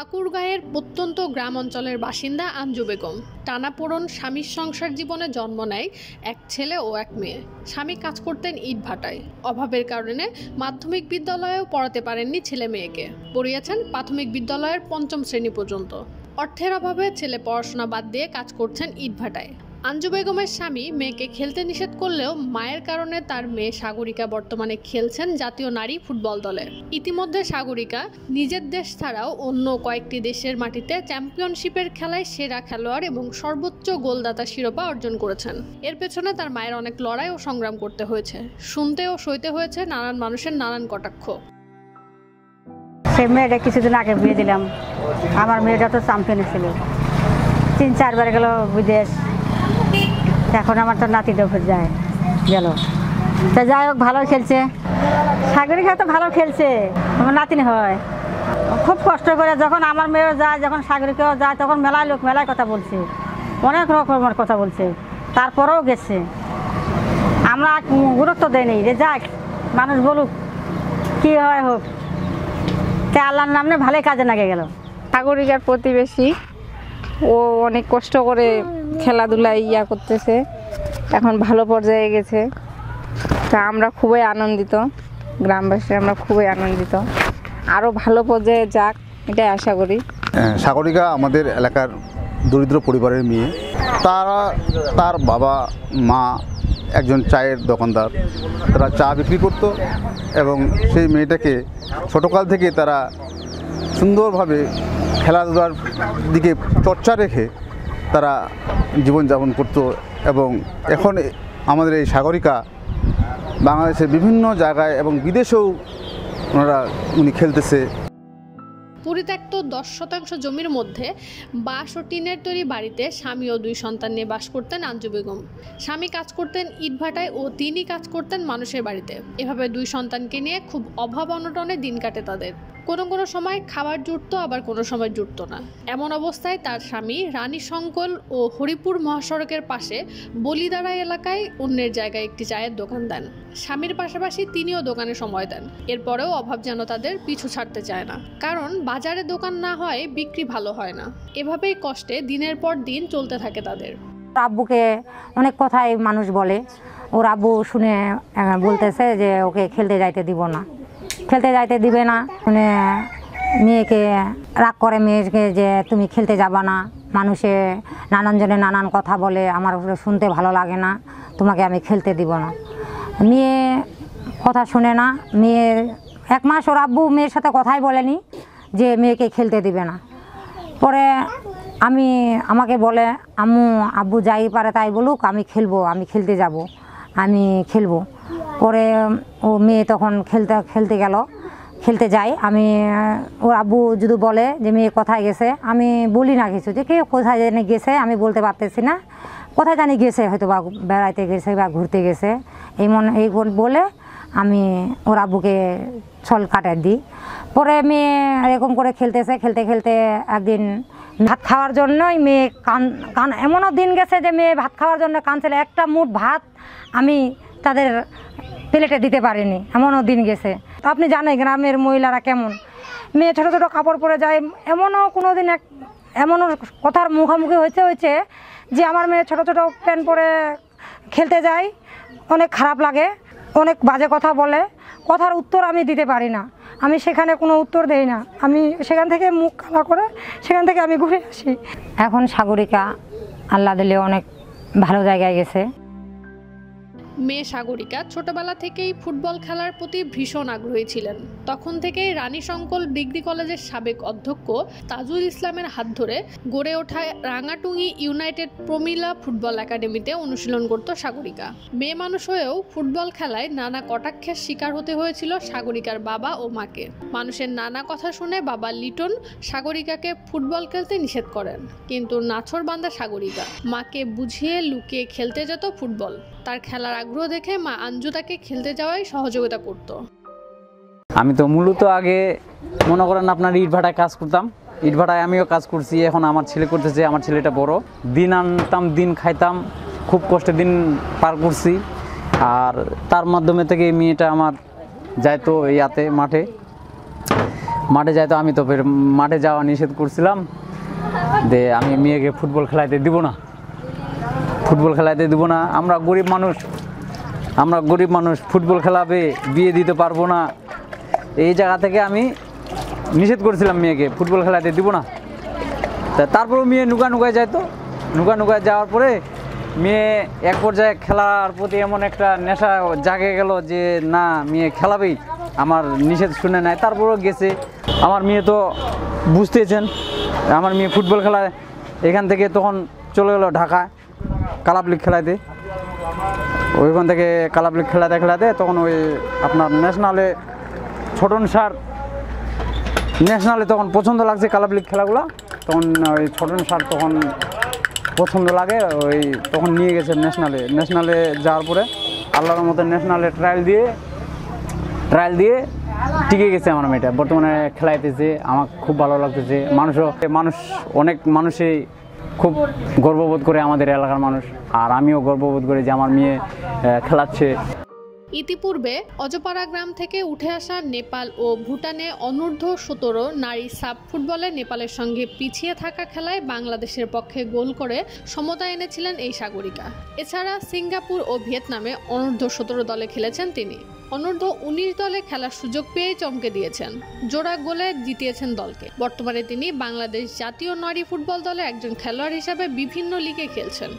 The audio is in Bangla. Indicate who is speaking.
Speaker 1: ঠাকুরগাঁয়ের প্রত্যন্ত গ্রাম অঞ্চলের বাসিন্দা আঞ্জু বেগম টানাপোড়েন স্বামীর সংসার জীবনে জন্ম নেয় এক ছেলে ও এক মেয়ে। স্বামী কাজ করতেন ইটভাটায়। অভাবের কারণে মাধ্যমিক বিদ্যালয়েও পড়াতে পারেননি ছেলে মেয়েকে। পড়িয়েছেন প্রাথমিক বিদ্যালয়ের ৫ম শ্রেণী পর্যন্ত। অর্থের অভাবে ছেলে পড়াশোনা বাদ দিয়ে কাজ করছেন ইটভাটায়। আঞ্জু বেগমের স্বামী মেয়েকে খেলতে নিষেধ করলেও মায়ের কারণে তার মেয়ে সাগরিকা বর্তমানে খেলছেন জাতীয় নারী ফুটবল দলে। ইতিমধ্যে সাগরিকা নিজের দেশ ছাড়াও অন্য কয়েকটি দেশের মাটিতে চ্যাম্পিয়নশিপের খেলায় সেরা খেলোয়াড় এবং সর্বোচ্চ গোলদাতা শিরোপা অর্জন করেছেন। এর পেছনে তার মায়ের অনেক লড়াই ও সংগ্রাম করতে হয়েছে, শুনতে ও সইতে হয়েছে নানান মানুষের নানান কটাক্ষ।
Speaker 2: সেই মেয়েটা কিছুদিন আগে বিয়ে দিলাম। আমার মেয়েটা তো চ্যাম্পিয়ন ছিল, ৩-৪ বার গেল বিদেশ। এখন আমার তো নাতিটা যায় গেল, তা যাই হোক ভালো খেলছে। সাগরিকা তো ভালো খেলছে, আমার নাতিনি হয়। খুব কষ্ট করে যখন আমার মেয়েও যায়, যখন সাগরিকাও যায়, তখন মেলায় লোক মেলায় কথা বলছে, অনেক রকমের কথা বলছে। তারপরেও গেছে, আমরা গুরুত্ব দেয়নি যে যাক মানুষ বলুক, কী হয় হোক। তা আল্লাহর নামে ভালোই কাজে লাগে গেল।
Speaker 3: সাগরিকার প্রতিবেশী, ও অনেক কষ্ট করে খেলাধুলায় করতেছে, এখন ভালো পর্যায়ে গেছে। তা আমরা খুবই আনন্দিত, গ্রামবাসী আমরা খুবই আনন্দিত। আরও ভালো পর্যায়ে যাক এটাই আশা করি।
Speaker 4: সাগরিকা আমাদের এলাকার দরিদ্র পরিবারের মেয়ে। তার বাবা মা একজন চায়ের দোকানদার, তারা চা বিক্রি করত এবং সেই মেয়েটাকে ছোটোকাল থেকে তারা সুন্দরভাবে খেলাধুলার দিকে চর্চা রেখে তারা জীবনযাপন করত। এবং এখন আমাদের এই সাগরিকা বাংলাদেশের বিভিন্ন জায়গায় এবং বিদেশেও উনি খেলতেছে।
Speaker 1: পরিত্যক্ত ১০% জমির মধ্যে বাঁশ ও টিনের তৈরি বাড়িতে স্বামী ও 2 সন্তান নিয়ে বাস করতেন আঞ্জু বেগম। স্বামী কাজ করতেন ইটভাটায় ও তিনি কাজ করতেন মানুষের বাড়িতে। এভাবে 2 সন্তানকে নিয়ে খুব অভাব অনটনে দিন কাটে তাদের। কোনো সময় খাবার জুটতো, আবার কোনো সময় জুটতো না। এমন অবস্থায় তার স্বামী রানী শঙ্কল ও হরিপুর মহাসড়কের পাশে বলিদারা এলাকায় অন্যের জায়গায় একটি চায়ের দোকান দেন। স্বামীর পাশাপাশি তিনিও দোকানে সময় দেন। এরপরেও অভাব যেন তাদের পিছু ছাড়তে চায় না, কারণ বাজারে দোকান না হয় বিক্রি ভালো হয় না। এভাবেই কষ্টে দিনের পর দিন চলতে থাকে তাদের।
Speaker 2: আব্বুকে অনেক কথাই মানুষ বলে, ওর আব্বু শুনে বলতেছে যে ওকে খেলতে যাইতে দিব না, খেলতে যাইতে দিবে না। মানে মেয়েকে রাগ করে মেয়েকে যে তুমি খেলতে যাবা না, মানুষে নানান জনে নানান কথা বলে, আমার শুনতে ভালো লাগে না, তোমাকে আমি খেলতে দিব না। মেয়ে কথা শুনে না। মেয়ের 1 মাস ওর আব্বু মেয়ের সাথে কথাই বলেনি যে মেয়েকে খেলতে দিবে না। পরে আমাকে বলে, আব্বু যাই পারে তাই বলুক, আমি খেলবো, আমি খেলতে যাব, আমি খেলবো। পরে ও মেয়ে তখন খেলতে গেল, খেলতে যাই। ওর আব্বু যদি বলে যে মেয়ে কোথায় গেছে, আমি বলি না কিছু, যে কে কোথায় জানি গেছে, আমি বলতে পারতেছি না, কোথায় জানি গেছে, হয়তো বা বেড়াইতে গেছে বা ঘুরতে গেছে, এই বলে আমি ওর আব্বুকে ছল কাটার দিই। পরে মেয়ে এরকম করে খেলতেছে, খেলতে খেলতে একদিন ভাত খাওয়ার জন্যই মেয়ে কান এমনও দিন গেছে যে মেয়ে ভাত খাওয়ার জন্য কাঁদছিল। একটা মুঠ ভাত আমি তাদের প্লেটে দিতে পারিনি, এমনও দিন গেছে। তো আপনি জানেন গ্রামের মহিলারা কেমন, মেয়ে ছোটো ছোটো কাপড় পরে যায়। এমনও কোনো দিন এমনও কথার মুখোমুখি হয়েছে যে আমার মেয়ে ছোটো ছোটো প্যান্ট পরে খেলতে যায়, অনেক খারাপ লাগে, অনেক বাজে কথা বলে, কথার উত্তর আমি দিতে পারি না। আমি সেখানে কোনো উত্তর দেই না, আমি সেখান থেকে মুখ কালা করে সেখান থেকে আমি ঘুরে আসি। এখন সাগরিকা আল্লাহ দিলে অনেক ভালো জায়গায় গেছে।
Speaker 1: মেয়ে সাগরিকা ছোটবেলা থেকেই ফুটবল খেলার প্রতি ভীষণ আগ্রহী ছিলেন। তখন থেকেই রানী শঙ্কল ডিগ্রি কলেজের সাবেক অধ্যক্ষ তাজুল ইসলামের হাত ধরে গড়ে ওঠা রাঙাটুঙ্গি ইউনাইটেড প্রমিলা ফুটবল একাডেমিতে অনুশীলন করত সাগরিকা। মেয়ে মানুষ হয়েও ফুটবল খেলায় নানা কটাক্ষের শিকার হতে হয়েছিল সাগরিকার বাবা ও মাকে। মানুষের নানা কথা শুনে বাবা লিটন সাগরিকাকে ফুটবল খেলতে নিষেধ করেন, কিন্তু নাছোড়বান্দা সাগরিকা মাকে বুঝিয়ে লুকিয়ে খেলতে যেত ফুটবল। তার খেলার আগ্রহ দেখে মা আঞ্জু তাকে খেলতে যাওয়ায় সহযোগিতা করত।
Speaker 5: আমি তো মূলত আগে মনে করেন আপনার ইটভাটায় কাজ করতাম, ইটভাটায় আমিও কাজ করছি, এখন আমার ছেলে করতেছে। আমার ছেলেটা বড়, দিন আনতাম দিন খাইতাম, খুব কষ্টে দিন পার করছি। আর তার মাধ্যমে থেকে মেয়েটা আমার যাইতো মাঠে। মাঠে যাইতো, আমি তো ফের মাঠে যাওয়া নিষেধ করছিলাম যে আমি মেয়েকে ফুটবল খেলাইতে দিব না, ফুটবল খেলাইতে দিব না। আমরা গরিব মানুষ ফুটবল খেলাবে, বিয়ে দিতে পারবো না, এই জায়গা থেকে আমি নিষেধ করছিলাম মেয়েকে ফুটবল খেলাইতে দিব না। তারপরেও মেয়ে নুকায় যাইতো, নুকায় যাওয়ার পরে মেয়ে এক পর্যায়ে খেলার প্রতি এমন একটা নেশা জাগে গেল যে না, মেয়ে খেলাবেই, আমার নিষেধ শুনে নেয়, তারপরেও গেছে। আমার মেয়ে তো বুঝতেছেন, আমার মেয়ে ফুটবল খেলায় এখান থেকে তখন চলে গেল ঢাকায় ক্লাব লিগ খেলাইতে। ওইখান থেকে ক্লাব লিগ খেলাতে তখন ওই আপনার ন্যাশনালে ন্যাশনালে তখন পছন্দ লাগছে ক্লাব লিগ খেলাগুলো, তখন ওই ছোটন স্যার তখন পছন্দ লাগে, ওই তখন নিয়ে গেছে ন্যাশনালে যাওয়ার পরে আল্লাহর মতো ন্যাশনালে ট্রায়াল দিয়ে টিকে গেছে আমার মেয়েটা। বর্তমানে খেলাইতেছে, আমার খুব ভালো লাগতেছে। অনেক মানুষই খুব গর্ববোধ করে, আমাদের এলাকার মানুষ, আর আমিও গর্ববোধ করি যে আমার মেয়ে খেলাচ্ছে।
Speaker 1: ইতিপূর্বে অজপাড়া গ্রাম থেকে উঠে আসা নেপাল ও ভুটানে অনূর্ধ্ব-17 নারী সাব ফুটবলে নেপালের সঙ্গে পিছিয়ে থাকা খেলায় বাংলাদেশের পক্ষে গোল করে সমতা এনেছিলেন এই সাগরিকা। এছাড়া সিঙ্গাপুর ও ভিয়েতনামে অনূর্ধ্ব-17 দলে খেলেছেন তিনি। অনূর্ধ্ব-19 দলে খেলার সুযোগ পেয়ে চমকে দিয়েছেন, জোড়া গোলে জিতিয়েছেন দলকে। বর্তমানে তিনি বাংলাদেশ জাতীয় নারী ফুটবল দলে একজন খেলোয়াড় হিসেবে বিভিন্ন লিগে খেলছেন।